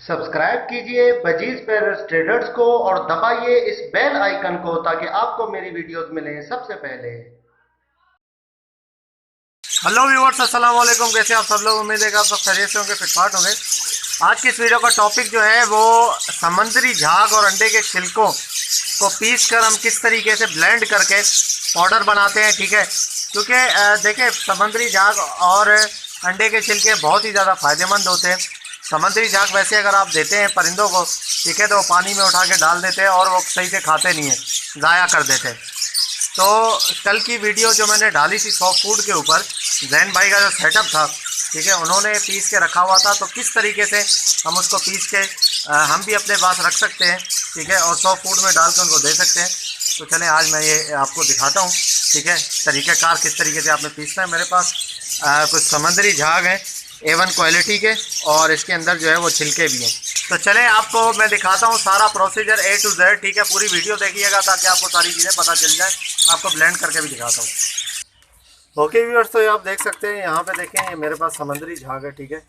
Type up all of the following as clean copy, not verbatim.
Subscribe कीजिए budgies पेरस traders को और दबाइए इस बेल आइकन को ताकि आपको मेरी वीडियोस मिलें सबसे पहले। हेलो व्यूअर्स, अस्सलाम वालेकुम। कैसे आप सब लोग? उम्मीद है कि आप सब खैरियत से होंगे, फिटफाट होंगे। आज की इस वीडियो का टॉपिक जो है वो समुद्री झाग और अंडे के छिलकों को पीस कर हम किस तरीके से ब्लेंड करके पाउडर बनाते हैं। ठीक है, क्योंकि देखिए समुद्री झाग और अंडे के छिलके बहुत ही ज़्यादा फ़ायदेमंद होते हैं। समुद्री झाग वैसे अगर आप देते हैं परिंदों को, ठीक है, तो वो पानी में उठा के डाल देते हैं और वो सही से खाते नहीं हैं, ज़ाया कर देते हैं। तो कल की वीडियो जो मैंने डाली थी सॉफ्ट फूड के ऊपर, जैन भाई का जो सेटअप था, ठीक है, उन्होंने पीस के रखा हुआ था, तो किस तरीके से हम उसको पीस के हम भी अपने पास रख सकते हैं, ठीक है, और सॉफ्ट फूड में डाल के उनको दे सकते हैं। तो चलें आज मैं ये आपको दिखाता हूँ, ठीक है, तरीक़ाकार किस तरीके से आपने पीसना है। मेरे पास कुछ समुद्री झाग हैं A1 क्वालिटी के, और इसके अंदर जो है वो छिलके भी हैं। तो चलें आपको मैं दिखाता हूँ सारा प्रोसीजर A to Z, ठीक है। पूरी वीडियो देखिएगा ताकि आपको सारी चीज़ें पता चल जाए। आपको ब्लेंड करके भी दिखाता हूँ। ओके व्यूअर्स, तो ये आप देख सकते हैं, यहाँ पे देखें ये मेरे पास समुद्री झाग है, ठीक है।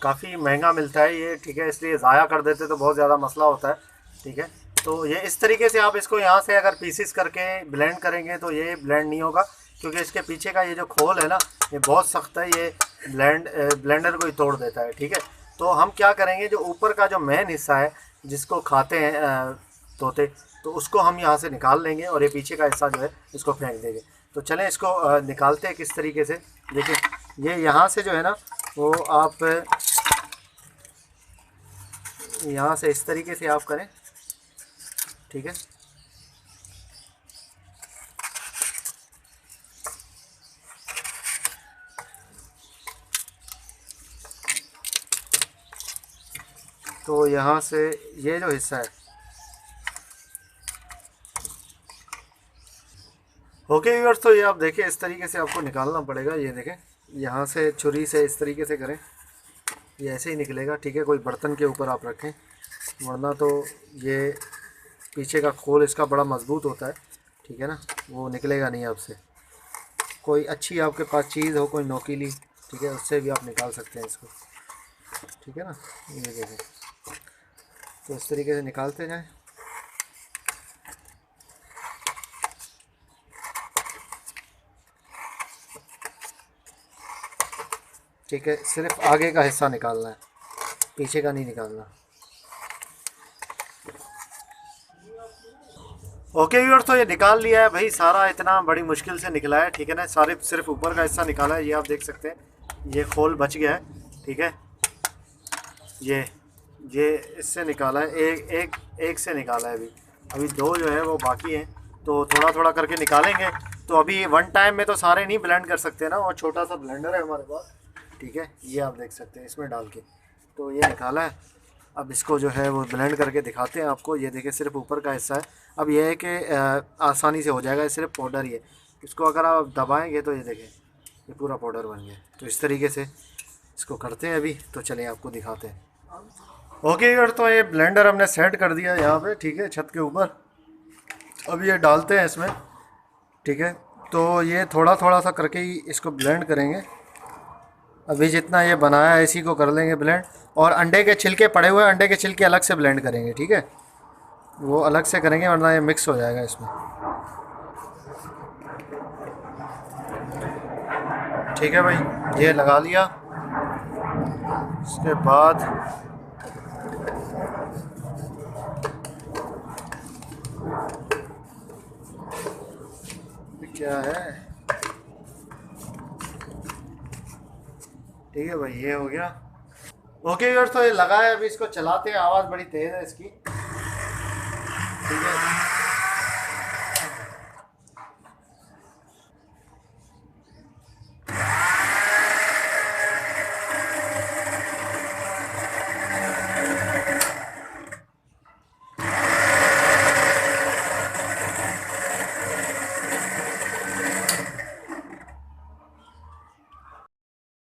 काफ़ी महंगा मिलता है ये, ठीक है, इसलिए ज़ाया कर देते तो बहुत ज़्यादा मसला होता है, ठीक है। तो ये इस तरीके से आप इसको यहाँ से अगर पीसीस करके ब्लेंड करेंगे तो ये ब्लेंड नहीं होगा, क्योंकि इसके पीछे का ये जो खोल है ना, ये बहुत सख्त है, ये ब्लेंडर को ही तोड़ देता है, ठीक है। तो हम क्या करेंगे, जो ऊपर का जो मेन हिस्सा है जिसको खाते हैं तोते, तो उसको हम यहाँ से निकाल लेंगे और ये पीछे का हिस्सा जो है इसको फेंक देंगे। तो चलें इसको निकालते हैं किस तरीके से। देखिए ये यहाँ से जो है ना, वो आप यहाँ से इस तरीके से आप करें, ठीक है। तो यहाँ से ये जो हिस्सा है, ओके व्यूअर्स, तो ये आप देखें इस तरीके से आपको निकालना पड़ेगा। ये देखें यहाँ से छुरी से इस तरीके से करें, ये ऐसे ही निकलेगा, ठीक है। कोई बर्तन के ऊपर आप रखें, वरना तो ये पीछे का खोल इसका बड़ा मजबूत होता है, ठीक है ना, वो निकलेगा नहीं आपसे। कोई अच्छी आपके पास चीज़ हो, कोई नोकीली, ठीक है, उससे भी आप निकाल सकते हैं इसको, ठीक है ना। ये देखें, तो इस तरीके से निकालते जाएं। ठीक है, सिर्फ आगे का हिस्सा निकालना है, पीछे का नहीं निकालना। ओके व्यूअर्स, तो ये निकाल लिया है भाई, सारा इतना बड़ी मुश्किल से निकला है, ठीक है ना। सारे सिर्फ ऊपर का हिस्सा निकाला है, ये आप देख सकते हैं, ये खोल बच गया है, ठीक है। ये इससे निकाला है, एक से निकाला है। अभी अभी दो जो है वो बाकी हैं, तो थोड़ा थोड़ा करके निकालेंगे। तो अभी वन टाइम में तो सारे नहीं ब्लेंड कर सकते ना, और छोटा सा ब्लेंडर है हमारे पास, ठीक है, ये आप देख सकते हैं, इसमें डाल के तो ये निकाला है। अब इसको जो है वो ब्लेंड करके दिखाते हैं आपको। ये देखिए सिर्फ ऊपर का हिस्सा है। अब ये है कि आसानी से हो जाएगा, ये सिर्फ पाउडर ही है। इसको अगर आप दबाएंगे तो ये देखें ये पूरा पाउडर बन गया। तो इस तरीके से इसको करते हैं अभी, तो चलिए आपको दिखाते हैं। ओके यार, तो ये ब्लेंडर हमने सेट कर दिया यहाँ पे, ठीक है, छत के ऊपर। अब ये डालते हैं इसमें, ठीक है। तो ये थोड़ा थोड़ा सा करके ही इसको ब्लेंड करेंगे। अभी जितना ये बनाया है इसी को कर लेंगे ब्लेंड, और अंडे के छिलके पड़े हुए हैं, अंडे के छिलके अलग से ब्लेंड करेंगे, ठीक है, वो अलग से करेंगे वरना ये मिक्स हो जाएगा इसमें, ठीक है भाई। ये लगा लिया, उसके बाद क्या है, ठीक है भाई, ये हो गया। ओके यार, तो ये लगा है, अभी इसको चलाते हैं। आवाज़ बड़ी तेज़ है इसकी, ठीक है।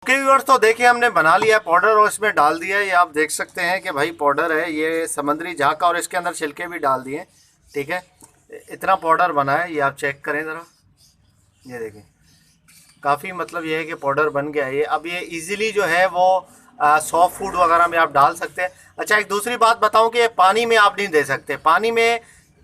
ओके व्यूअर्स, तो देखिए हमने बना लिया पाउडर और इसमें डाल दिया है। ये आप देख सकते हैं कि भाई पाउडर है, ये समुद्री झाग का, और इसके अंदर छिलके भी डाल दिए, ठीक है। इतना पाउडर बना है, ये आप चेक करें ज़रा, ये देखें, काफ़ी मतलब ये है कि पाउडर बन गया है ये। अब ये इजीली जो है वो सॉफ्ट फूड वगैरह में आप डाल सकते हैं। अच्छा, एक दूसरी बात बताऊं कि पानी में आप नहीं दे सकते। पानी में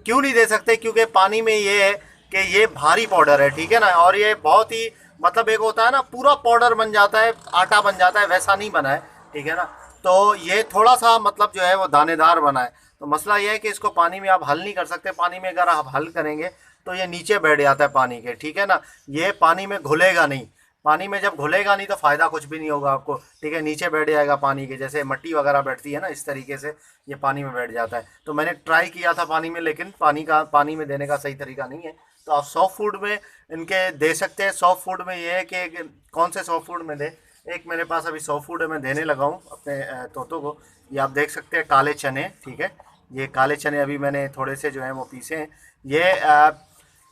क्यों नहीं दे सकते? क्योंकि पानी में ये है कि ये भारी पाउडर है, ठीक है ना, और ये बहुत ही मतलब एक होता है ना पूरा पाउडर बन जाता है, आटा बन जाता है, वैसा नहीं बना है, ठीक है ना। तो ये थोड़ा सा मतलब जो है वो दानेदार बना है। तो मसला ये है कि इसको पानी में आप हल नहीं कर सकते। पानी में अगर आप हल करेंगे तो ये नीचे बैठ जाता है पानी के, ठीक है ना। ये पानी में घुलेगा नहीं। पानी में जब घुलेगा नहीं तो फ़ायदा कुछ भी नहीं होगा आपको, ठीक है। नीचे बैठ जाएगा पानी के, जैसे मिट्टी वगैरह बैठती है ना, इस तरीके से ये पानी में बैठ जाता है। तो मैंने ट्राई किया था पानी में, लेकिन पानी में देने का सही तरीका नहीं है। तो आप सॉफ्ट फूड में इनके दे सकते हैं। सॉफ्ट फूड में ये है कि कौन से सॉफ्ट फूड में दे। एक मेरे पास अभी सॉफ्ट फूड है, मैं देने लगा हूँ अपने तोतों को। ये आप देख सकते हैं काले चने, ठीक है। ये काले चने अभी मैंने थोड़े से जो है वो पीसे हैं। ये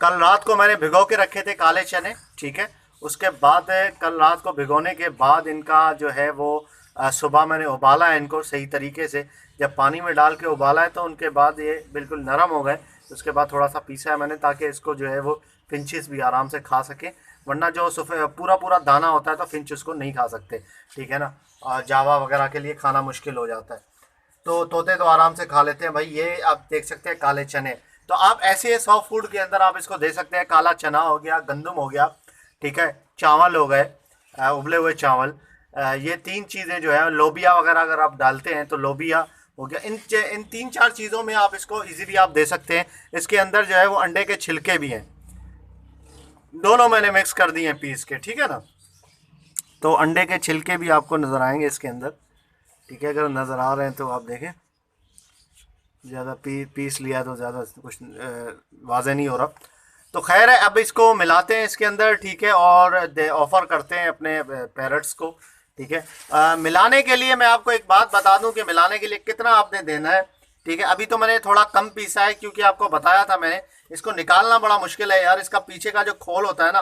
कल रात को मैंने भिगो के रखे थे काले चने, ठीक है। उसके बाद कल रात को भिगोने के बाद इनका जो है वो सुबह मैंने उबाला है इनको सही तरीके से। जब पानी में डाल के उबाला है तो उनके बाद ये बिल्कुल नरम हो गए। उसके बाद थोड़ा सा पीसा है मैंने, ताकि इसको जो है वो फिंचेस भी आराम से खा सकें। वरना जो पूरा पूरा दाना होता है तो फिंच उसको नहीं खा सकते, ठीक है ना। और जावा वगैरह के लिए खाना मुश्किल हो जाता है, तो तोते तो आराम से खा लेते हैं भाई। ये आप देख सकते हैं काले चने। तो आप ऐसे सॉफ्ट फूड के अंदर आप इसको दे सकते हैं। काला चना हो गया, गंदम हो गया, ठीक है, चावल हो गए, उबले हुए चावल, ये तीन चीज़ें जो है, लोबिया वगैरह अगर आप डालते हैं तो लोबिया हो गया। इन तीन चार चीज़ों में आप इसको इजीली आप दे सकते हैं। इसके अंदर जो है वो अंडे के छिलके भी हैं, दोनों मैंने मिक्स कर दिए हैं पीस के, ठीक है ना। तो अंडे के छिलके भी आपको नज़र आएंगे इसके अंदर, ठीक है। अगर नज़र आ रहे हैं तो आप देखें, ज़्यादा पीस लिया तो ज़्यादा कुछ वाज़े नहीं हो रहा। तो खैर है, अब इसको मिलाते हैं इसके अंदर, ठीक है, और ऑफ़र करते हैं अपने पैरट्स को, ठीक है। मिलाने के लिए मैं आपको एक बात बता दूं कि मिलाने के लिए कितना आपने देना है, ठीक है। अभी तो मैंने थोड़ा कम पीसा है, क्योंकि आपको बताया था मैंने, इसको निकालना बड़ा मुश्किल है यार। इसका पीछे का जो खोल होता है ना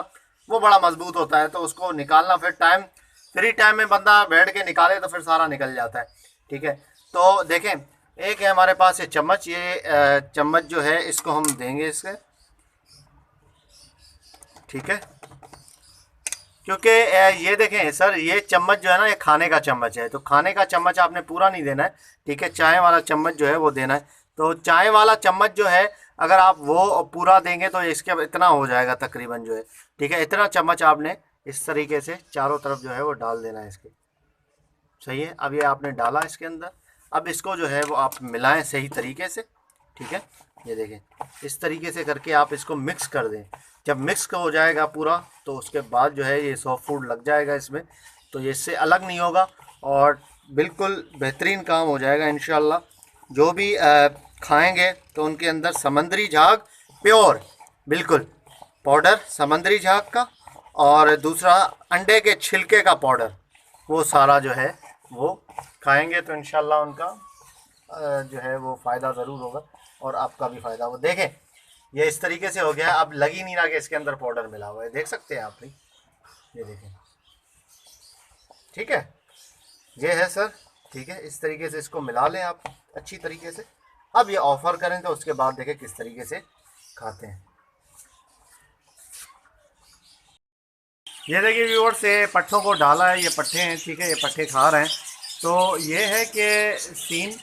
वो बड़ा मजबूत होता है, तो उसको निकालना फिर फ्री टाइम में बंदा बैठ के निकाले तो फिर सारा निकल जाता है, ठीक है। तो देखें, एक है हमारे पास ये चम्मच, ये चम्मच जो है इसको हम देंगे इसके, ठीक है। क्योंकि ये देखें सर, ये चम्मच जो है ना ये खाने का चम्मच है, तो खाने का चम्मच आपने पूरा नहीं देना है, ठीक है। चाय वाला चम्मच जो है वो देना है। तो चाय वाला चम्मच जो है अगर आप वो पूरा देंगे तो इसके इतना हो जाएगा तकरीबन जो है, ठीक है। इतना चम्मच आपने इस तरीके से चारों तरफ जो है वो डाल देना है इसके, सही है। अब ये आपने डाला इसके अंदर। अब इसको जो है वो आप मिलाएं सही तरीके से, ठीक है। ये देखें, इस तरीके से करके आप इसको मिक्स कर दें। जब मिक्स हो जाएगा पूरा तो उसके बाद जो है ये सॉफ्ट फूड लग जाएगा इसमें, तो ये इससे अलग नहीं होगा और बिल्कुल बेहतरीन काम हो जाएगा इंशाल्लाह। जो भी खाएंगे तो उनके अंदर समंदरी झाग प्योर, बिल्कुल पाउडर समंदरी झाग का, और दूसरा अंडे के छिलके का पाउडर, वो सारा जो है वो खाएंगे तो इंशाल्लाह उनका जो है वो फ़ायदा ज़रूर होगा और आपका भी फ़ायदा। वो देखें, ये इस तरीके से हो गया। अब लग ही नहीं रहा कि इसके अंदर पाउडर मिला हुआ है, देख सकते हैं आप भी, ये देखें, ठीक है। ये है सर, ठीक है। इस तरीके से इसको मिला लें आप अच्छी तरीके से। अब ये ऑफ़र करें तो उसके बाद देखें किस तरीके से खाते हैं। ये देखिए व्यूअर्स, ये पट्ठों को डाला है, ये पट्ठे हैं, ठीक है, ये पट्ठे खा रहे हैं। तो ये है कि सीन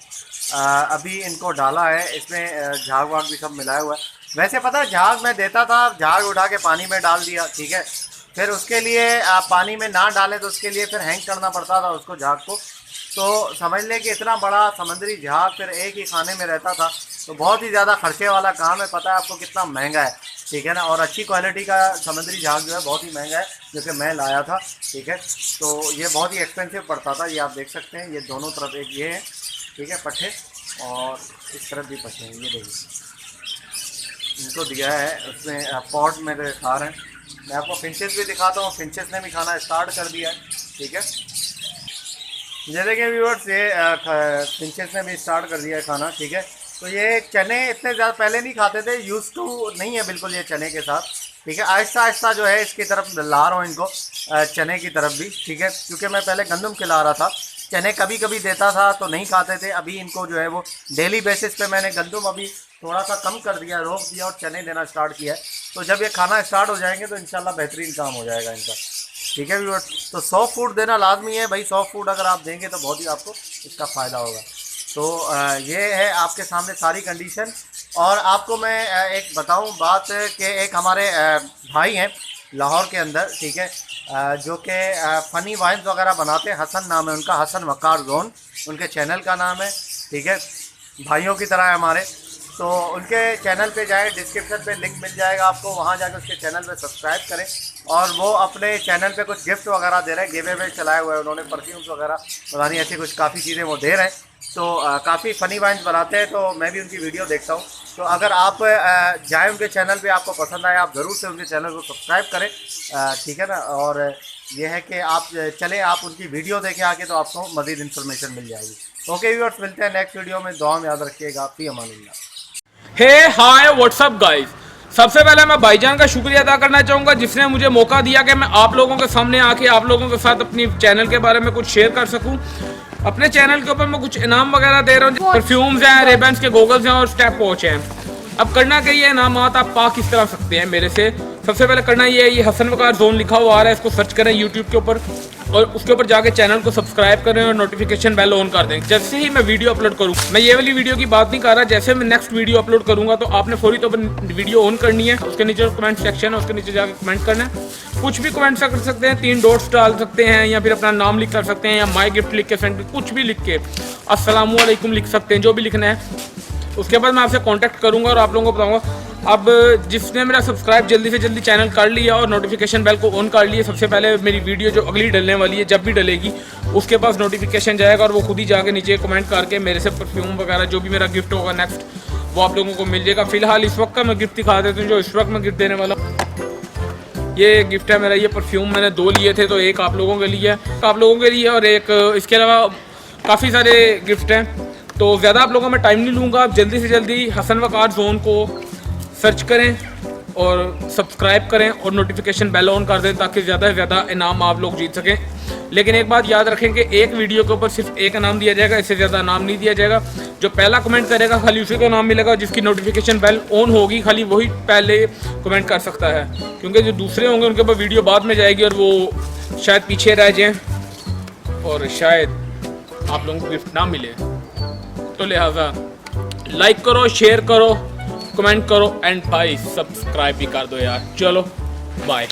अभी इनको डाला है, इसमें झाग वाग भी सब मिलाया हुआ है। वैसे पता है झाग मैं देता था, झाग उठा के पानी में डाल दिया, ठीक है। फिर उसके लिए आप पानी में ना डालें तो उसके लिए फिर हैंग करना पड़ता था उसको, झाग को। तो समझ लें कि इतना बड़ा समुद्री झाग फिर एक ही खाने में रहता था, तो बहुत ही ज़्यादा खर्चे वाला काम है। पता है आपको कितना महंगा है, ठीक है ना। और अच्छी क्वालिटी का समुद्री झाग जो है बहुत ही महंगा है, जो कि मैं लाया था, ठीक है। तो ये बहुत ही एक्सपेंसिव पड़ता था। ये आप देख सकते हैं, ये दोनों तरफ एक ये है, ठीक है, पट्ठे, और इस तरफ भी पट्ठे हैं। ये देखिए, इनको दिया है उसमें पॉट में खा रहे हैं। मैं आपको फिंचेस भी दिखाता हूँ, फिंचेस ने भी खाना स्टार्ट कर दिया है, ठीक है। ये देखिए व्यूअर्स, ये फिंचेस ने भी स्टार्ट कर दिया है खाना, ठीक है। तो ये चने इतने ज़्यादा पहले नहीं खाते थे, यूज़ टू नहीं है बिल्कुल ये चने के साथ, ठीक है। आहिस्ता आहिस्ता जो है इसकी तरफ ला रहा हूँ इनको, चने की तरफ भी, ठीक है। क्योंकि मैं पहले गंदम खिला रहा था, चने कभी कभी देता था तो नहीं खाते थे। अभी इनको जो है वो डेली बेसिस पे मैंने गंदम अभी थोड़ा सा कम कर दिया, रोक दिया और चने देना स्टार्ट किया है। तो जब ये खाना स्टार्ट हो जाएंगे तो इंशाल्लाह बेहतरीन काम हो जाएगा इनका। ठीक है व्यूअर्स। तो सॉफ्ट फूड देना लाजमी है भाई, सॉफ्ट फूड अगर आप देंगे तो बहुत ही आपको इसका फ़ायदा होगा। तो ये है आपके सामने सारी कंडीशन। और आपको मैं एक बताऊं बात कि एक हमारे भाई हैं लाहौर के अंदर, ठीक है, जो कि फ़नी वाइन्स वगैरह बनाते हैं, हसन नाम है उनका, हसन वकार जोन उनके चैनल का नाम है, ठीक है, भाइयों की तरह है हमारे। तो उनके चैनल पे जाए, डिस्क्रिप्शन पे लिंक मिल जाएगा आपको, वहाँ जाकर उसके चैनल पे सब्सक्राइब करें। और वो अपने चैनल पे कुछ गिफ्ट वगैरह दे रहे हैं, गिव अवे चलाए हुए हैं उन्होंने, परफ्यूम्स वगैरह पता नहीं ऐसी कुछ काफ़ी चीज़ें वो दे रहे हैं। तो काफ़ी फ़नी वाइन्स बनाते हैं, तो मैं भी उनकी वीडियो देखता हूँ। तो अगर आप जाएँ उनके चैनल पे, आपको पसंद आए, आप ज़रूर से उनके चैनल को सब्सक्राइब करें, ठीक है ना। और ये है कि आप चलें, आप उनकी वीडियो देखें आके, तो आपको मज़ीद इन्फॉर्मेशन मिल जाएगी। ओके व्यूअर्स, मिलते हैं नेक्स्ट वीडियो में, दुआ में याद रखिएगा। फी अमानिल्लाह। हे हाय व्हाट्सअप गाइस, सबसे पहले मैं भाईजान का शुक्रिया अदा करना चाहूँगा जिसने मुझे मौका दिया कि मैं आप लोगों के सामने आके आप लोगों के साथ अपनी चैनल के बारे में कुछ शेयर कर सकूँ। अपने चैनल के ऊपर मैं कुछ इनाम वगैरह दे रहा हूँ, परफ्यूम्स हैं, रेबन्स के गोगल्स हैं और स्टेप वॉच हैं। अब करना क्या, ये इनामात आप पा किस तरह सकते हैं मेरे से। सबसे पहले करना ये है, ये हसन वकार जोन लिखा हुआ आ रहा है, इसको सर्च करें यूट्यूब के ऊपर और उसके ऊपर जाके चैनल को सब्सक्राइब करें और नोटिफिकेशन बेल ऑन कर दें। जैसे ही मैं वीडियो अपलोड करूँ, मैं ये वाली वीडियो की बात नहीं कर रहा, जैसे मैं नेक्स्ट वीडियो अपलोड करूँगा तो आपने फौरी तौर पर वीडियो ऑन करनी है। उसके नीचे कमेंट सेक्शन है, उसके नीचे जाके कमेंट करना है, कुछ भी कमेंट कर सकते हैं, 3 डॉट्स डाल सकते हैं या फिर अपना नाम लिख कर सकते हैं या माई गिफ्ट लिख के सेंड, कुछ भी लिख के अस्सलामु अलैकुम लिख सकते हैं, जो भी लिखना है। उसके बाद मैं आपसे कांटेक्ट करूंगा और आप लोगों को बताऊंगा। अब जिसने मेरा सब्सक्राइब जल्दी से जल्दी चैनल कर लिया और नोटिफिकेशन बेल को ऑन कर लिया, सबसे पहले मेरी वीडियो जो अगली डलने वाली है, जब भी डलेगी उसके पास नोटिफिकेशन जाएगा और वो खुद ही जाके नीचे कमेंट करके मेरे से परफ्यूम वगैरह जो भी मेरा गिफ्ट होगा नेक्स्ट, वो आप लोगों को मिल जाएगा। फिलहाल इस वक्त का मैं गिफ्ट दिखा देता हूँ, जो इस वक्त मैं गिफ्ट देने वाला हूँ। ये गिफ्ट है मेरा, ये परफ्यूम मैंने 2 लिए थे, तो एक आप लोगों के लिए, और एक इसके अलावा काफ़ी सारे गिफ्ट हैं। तो ज़्यादा आप लोगों में टाइम नहीं लूँगा, आप जल्दी से जल्दी हसन वकार जोन को सर्च करें और सब्सक्राइब करें और नोटिफिकेशन बेल ऑन कर दें ताकि ज़्यादा से ज़्यादा इनाम आप लोग जीत सकें। लेकिन एक बात याद रखें कि एक वीडियो के ऊपर सिर्फ एक इनाम दिया जाएगा, इससे ज़्यादा इनाम नहीं दिया जाएगा। जो पहला कमेंट करेगा खाली उसी को इनाम मिलेगा, जिसकी नोटिफिकेशन बेल ऑन होगी खाली वही पहले कमेंट कर सकता है, क्योंकि जो दूसरे होंगे उनके ऊपर वीडियो बाद में जाएगी और वो शायद पीछे रह जाएँ और शायद आप लोगों को गिफ्ट ना मिले। तो लिहाजा लाइक करो, शेयर करो, कमेंट करो एंड भाई सब्सक्राइब भी कर दो यार। चलो बाय।